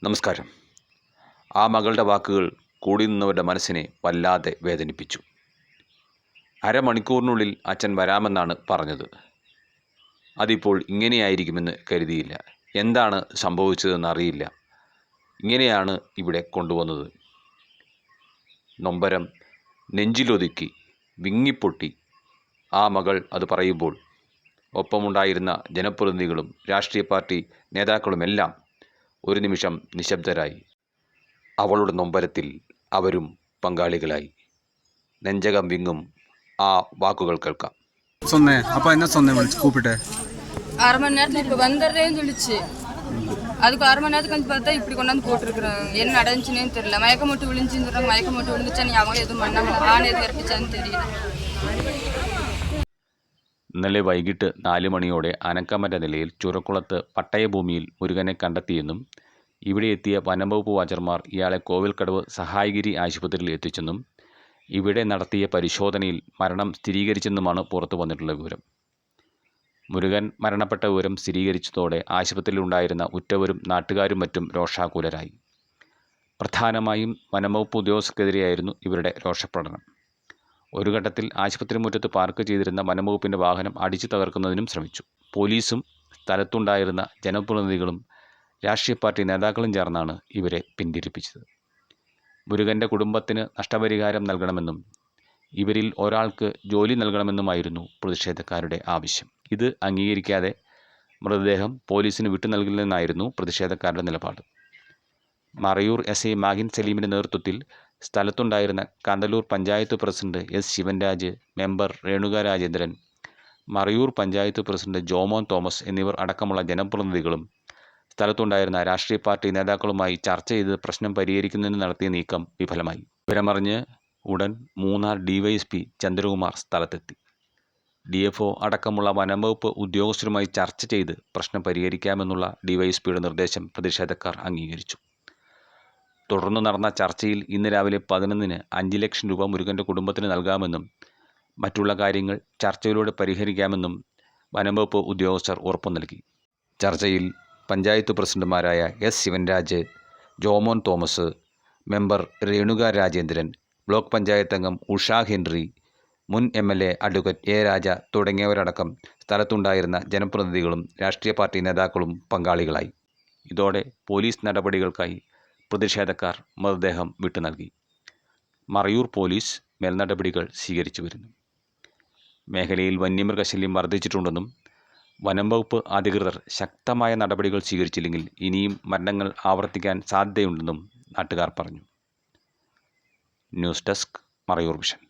നമസ്കാരം. ആ മകളുടെ വാക്കുകൾ കൂടി നിന്നവരുടെ മനസ്സിനെ വല്ലാതെ വേദനിപ്പിച്ചു. അരമണിക്കൂറിനുള്ളിൽ അച്ഛൻ വരാമെന്നാണ് പറഞ്ഞത്. അതിപ്പോൾ ഇങ്ങനെയായിരിക്കുമെന്ന് കരുതിയില്ല. എന്താണ് സംഭവിച്ചതെന്നറിയില്ല. ഇങ്ങനെയാണ് ഇവിടെ കൊണ്ടുവന്നത്. നൊമ്പരം നെഞ്ചിലൊതുക്കി വിങ്ങിപ്പൊട്ടി ആ മകൾ അത് പറയുമ്പോൾ ഒപ്പമുണ്ടായിരുന്ന ജനപ്രതിനിധികളും രാഷ്ട്രീയ പാർട്ടി നേതാക്കളുമെല്ലാം ഒരു നിമിഷം നിശബ്ദരായി. അവളുടെ നൊമ്പരത്തിൽ അവരും പങ്കാളികളായി. നെഞ്ചകം വിങ്ങും ആ வாக்குகள் கேட்காம். சொன்னேன் அப்பா என்ன சொன்னேன் கூப்பிட்டு 1/2 மணி நேரத்தில் இப்போ வந்துடுறேன்னு சொல்லிச்சு. அதுக்கு 1/2 மணி நேரத்துக்கு வந்து பார்த்தா இப்படி கொண்டாந்து போட்டிருக்கிறாங்க. என்ன நடந்துச்சுன்னே தெரியல. மயக்கம் மட்டும் விழுந்துச்சுன்னு சொல்கிறாங்க. மயக்கம் மட்டும் விழுந்துச்சா நீ அவங்களும் எதுவும் பண்ணாம ஆண் எது விரப்பிச்சான்னு தெரியல. ഇന്നലെ വൈകിട്ട് 4 മണിയോടെ അനക്കമറ്റ നിലയിൽ ചുരക്കുളത്ത് പട്ടയഭൂമിയിൽ മുരുകനെ കണ്ടെത്തിയെന്നും ഇവിടെ എത്തിയ വനംവകുപ്പ് വാച്ചർമാർ ഇയാളെ കോവിൽക്കടവ് സഹായഗിരി ആശുപത്രിയിൽ എത്തിച്ചെന്നും ഇവിടെ നടത്തിയ പരിശോധനയിൽ മരണം സ്ഥിരീകരിച്ചെന്നുമാണ് പുറത്തു വന്നിട്ടുള്ള വിവരം. മുരുകൻ മരണപ്പെട്ട വിവരം സ്ഥിരീകരിച്ചതോടെ ആശുപത്രിയിലുണ്ടായിരുന്ന ഉറ്റവരും നാട്ടുകാരും മറ്റും രോഷാകുലരായി. പ്രധാനമായും വനംവകുപ്പ് ഉദ്യോഗസ്ഥർക്കെതിരെയായിരുന്നു ഇവരുടെ രോഷപ്രകടനം. ഒരു ഘട്ടത്തിൽ ആശുപത്രി മുറ്റത്ത് പാർക്ക് ചെയ്തിരുന്ന വനംവകുപ്പിൻ്റെ വാഹനം അടിച്ചു തകർക്കുന്നതിനും ശ്രമിച്ചു. പോലീസും സ്ഥലത്തുണ്ടായിരുന്ന ജനപ്രതിനിധികളും രാഷ്ട്രീയ പാർട്ടി നേതാക്കളും ചേർന്നാണ് ഇവരെ പിന്തിരിപ്പിച്ചത്. മുരുകൻ്റെ കുടുംബത്തിന് നഷ്ടപരിഹാരം നൽകണമെന്നും ഇവരിൽ ഒരാൾക്ക് ജോലി നൽകണമെന്നുമായിരുന്നു പ്രതിഷേധക്കാരുടെ ആവശ്യം. ഇത് അംഗീകരിക്കാതെ മൃതദേഹം പോലീസിന് വിട്ടു നൽകില്ലെന്നായിരുന്നു പ്രതിഷേധക്കാരുടെ നിലപാട്. മറയൂർ എസ്.ഐ മാഹിൻ സലീമിൻ്റെ നേതൃത്വത്തിൽ സ്ഥലത്തുണ്ടായിരുന്ന Kanthalloor panchayat president S Sivanraj, member Renuka Rajendran, Marayoor panchayat president Jomon Thomas എന്നിവർ അടക്കമുള്ള ജനപ്രതിനിധികളും സ്ഥലത്തുണ്ടായിരുന്ന രാഷ്ട്രീയ പാർട്ടി നേതാക്കളുമായി ചർച്ച ചെയ്ത് പ്രശ്നം പരിഹരിക്കുന്നതിന് നടത്തിയ നീക്കം വിഫലമായി. വിവരമറിഞ്ഞ് ഉടൻ മൂന്നാർ ഡിവൈഎസ്പി ചന്ദ്രകുമാർ സ്ഥലത്തെത്തി. DFO അടക്കമുള്ള വനംവകുപ്പ് ഉദ്യോഗസ്ഥരുമായി ചർച്ച ചെയ്ത് പ്രശ്നം പരിഹരിക്കാമെന്നുള്ള ഡിവൈഎസ്പിയുടെ നിർദ്ദേശം പ്രതിഷേധക്കാർ അംഗീകരിച്ചു. തുടർന്ന് നടന്ന ചർച്ചയിൽ ഇന്ന് രാവിലെ 11-ന് 5 ലക്ഷം രൂപ മുരുകൻ്റെ കുടുംബത്തിന് നൽകാമെന്നും മറ്റുള്ള കാര്യങ്ങൾ ചർച്ചയിലൂടെ പരിഹരിക്കാമെന്നും വനംവകുപ്പ് ഉദ്യോഗസ്ഥർ ഉറപ്പു നൽകി. ചർച്ചയിൽ പഞ്ചായത്ത് പ്രസിഡന്റുമാരായ S Sivanraj, Jomon Thomas, member Renuka Rajendran, block panchayat അംഗം ഉഷ ഹെൻറി, മുൻ MLA അഡ്വക്കേറ്റ് A രാജ തുടങ്ങിയവരടക്കം സ്ഥലത്തുണ്ടായിരുന്ന ജനപ്രതിനിധികളും രാഷ്ട്രീയ പാർട്ടി നേതാക്കളും പങ്കാളികളായി. ഇതോടെ പോലീസ് നടപടികൾക്കായി പ്രതിഷേധക്കാർ മൃതദേഹം വിട്ടു നൽകി. മറയൂർ പോലീസ് മേൽനടപടികൾ സ്വീകരിച്ചു വരുന്നു. മേഖലയിൽ വന്യമൃഗശല്യം വർദ്ധിച്ചിട്ടുണ്ടെന്നും വനംവകുപ്പ് അധികൃതർ ശക്തമായ നടപടികൾ സ്വീകരിച്ചില്ലെങ്കിൽ ഇനിയും മരണങ്ങൾ ആവർത്തിക്കാൻ സാധ്യതയുണ്ടെന്നും നാട്ടുകാർ പറഞ്ഞു. News desk, Marayur vision.